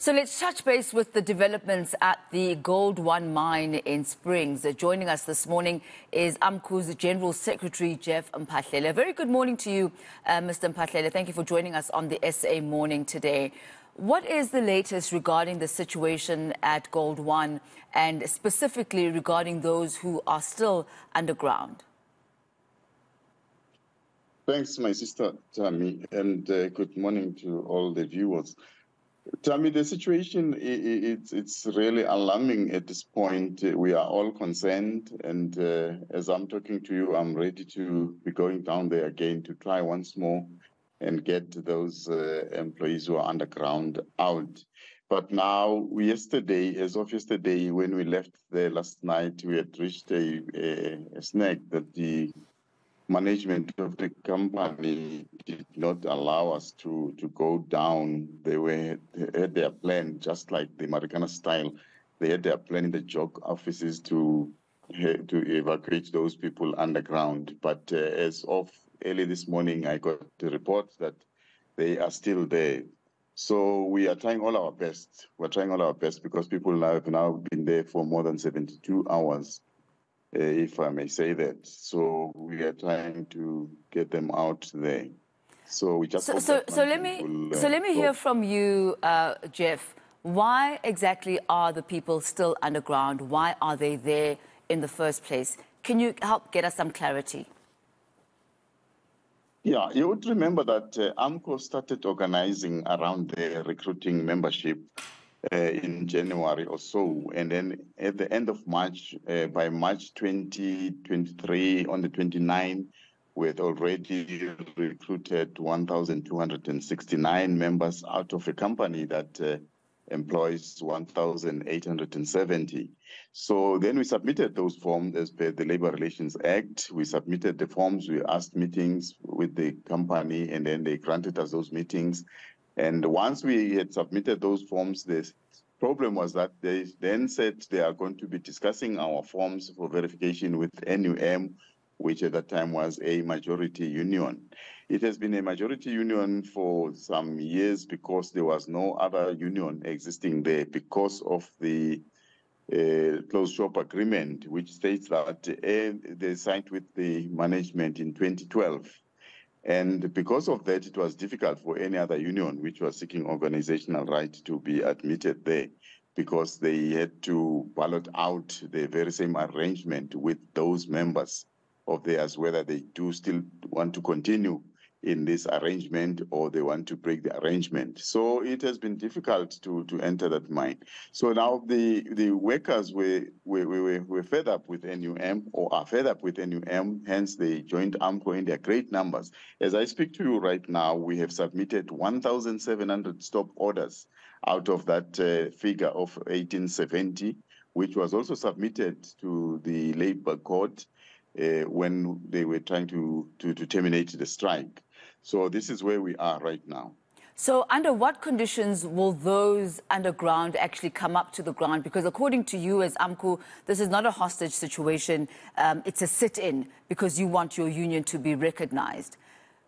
So let's touch base with the developments at the Gold One mine in Springs. Joining us this morning is AMCU's General Secretary, Jeff Mphahlele. Very good morning to you, Mr. Mphahlele. Thank you for joining us on the SA Morning today. What is the latest regarding the situation at Gold One and specifically regarding those who are still underground? Thanks, my sister Tammy, and good morning to all the viewers. Tammy, the situation, it's really alarming at this point. We are all concerned, and as I'm talking to you, I'm ready to be going down there again to try once more and get those employees who are underground out. But now, as of yesterday, when we left there last night, we had reached a snag that the management of the company did not allow us to go down. They had their plan, just like the Marikana style. They had their plan in the job offices to evacuate those people underground. But as of early this morning, I got the report that they are still there. So we are trying all our best. We're trying all our best because people have now been there for more than 72 hours. If I may say that. So we are trying to get them out there. So we just so let me hear from you, Jeff. Why exactly are the people still underground? Why are they there in the first place? Can you help get us some clarity? Yeah, you would remember that AMCU started organizing around the recruiting membership in January or so. And then at the end of March, by March 2023, on the 29th, we had already recruited 1,269 members out of a company that employs 1,870. So then we submitted those forms as per the Labor Relations Act. We submitted the forms, we asked meetings with the company, and then they granted us those meetings. And once we had submitted those forms, the problem was that they then said they are going to be discussing our forms for verification with NUM, which at that time was a majority union. It has been a majority union for some years because there was no other union existing there because of the closed shop agreement, which states that they signed with the management in 2012. And because of that, it was difficult for any other union which was seeking organizational right to be admitted there because they had to ballot out the very same arrangement with those members of theirs, whether they do still want to continue in this arrangement or they want to break the arrangement. So it has been difficult to enter that mine. So now the workers were fed up with NUM or are fed up with NUM, hence they joined AMCU in their great numbers. As I speak to you right now, we have submitted 1,700 stop orders out of that figure of 1870, which was also submitted to the Labour Court when they were trying to terminate the strike. So this is where we are right now. So under what conditions will those underground actually come up to the ground? Because according to you as AMCU, this is not a hostage situation. It's a sit-in because you want your union to be recognized.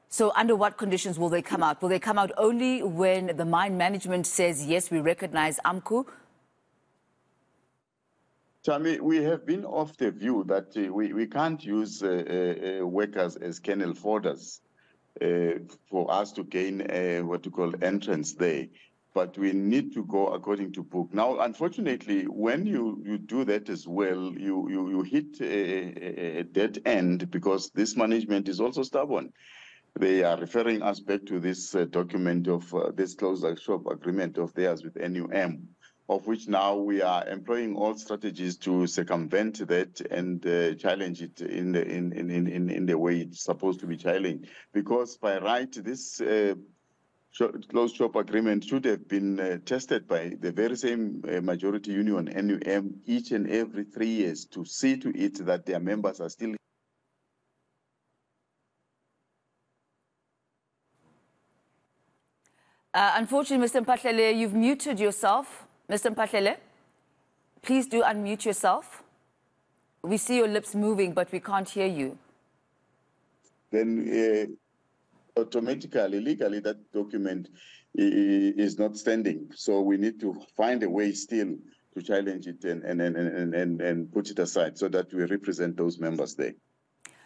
So under what conditions will they come out? Will they come out only when the mine management says, yes, we recognize AMCU? Tammy, we have been of the view that we can't use workers as kennel fodders for us to gain what you call entrance there. But we need to go according to book. Now, unfortunately, when you do that as well, you hit a dead end because this management is also stubborn. They are referring us back to this document of this closed shop agreement of theirs with NUM, of which now we are employing all strategies to circumvent that and challenge it in the way it's supposed to be challenged. Because by right, this closed shop agreement should have been tested by the very same majority union, NUM, each and every 3 years to see to it that their members are still. Unfortunately, Mr. Mphahlele, you've muted yourself. Mr. Mphahlele, please do unmute yourself. We see your lips moving, but we can't hear you. Then automatically, legally, that document is not standing. So we need to find a way still to challenge it and put it aside so that we represent those members there.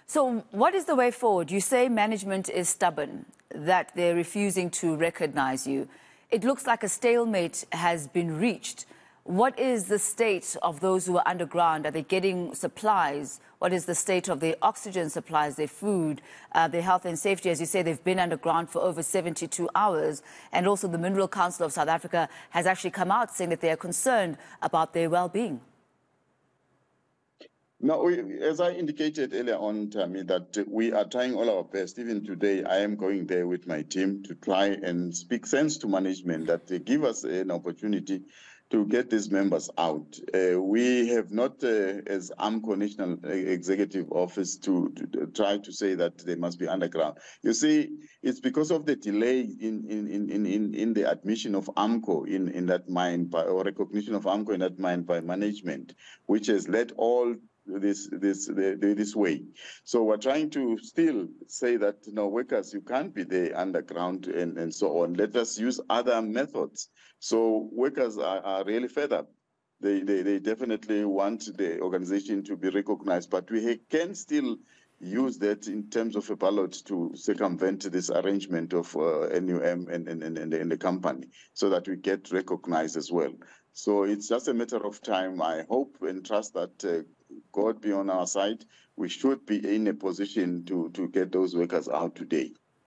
So what is the way forward? You say management is stubborn, that they're refusing to recognize you. It looks like a stalemate has been reached. What is the state of those who are underground? Are they getting supplies? What is the state of their oxygen supplies, their food, their health and safety? As you say, they've been underground for over 72 hours. And also the Mineral Council of South Africa has actually come out saying that they are concerned about their well-being. No, as I indicated earlier on, Tammy, that we are trying all our best. Even today, I am going there with my team to try and speak sense to management that they give us an opportunity to get these members out. We have not, as AMCU National Executive Office, to try to say that they must be underground. You see, it's because of the delay in the admission of AMCU in that mine, or recognition of AMCU in that mine by management, which has led all this way. So we're trying to still say that, workers, you can't be there underground and so on. Let us use other methods. So workers are really fed up. They definitely want the organization to be recognized, but we can still use that in terms of a ballot to circumvent this arrangement of NUM and the company so that we get recognized as well. So it's just a matter of time. I hope and trust that God be on our side. We should be in a position to get those workers out today.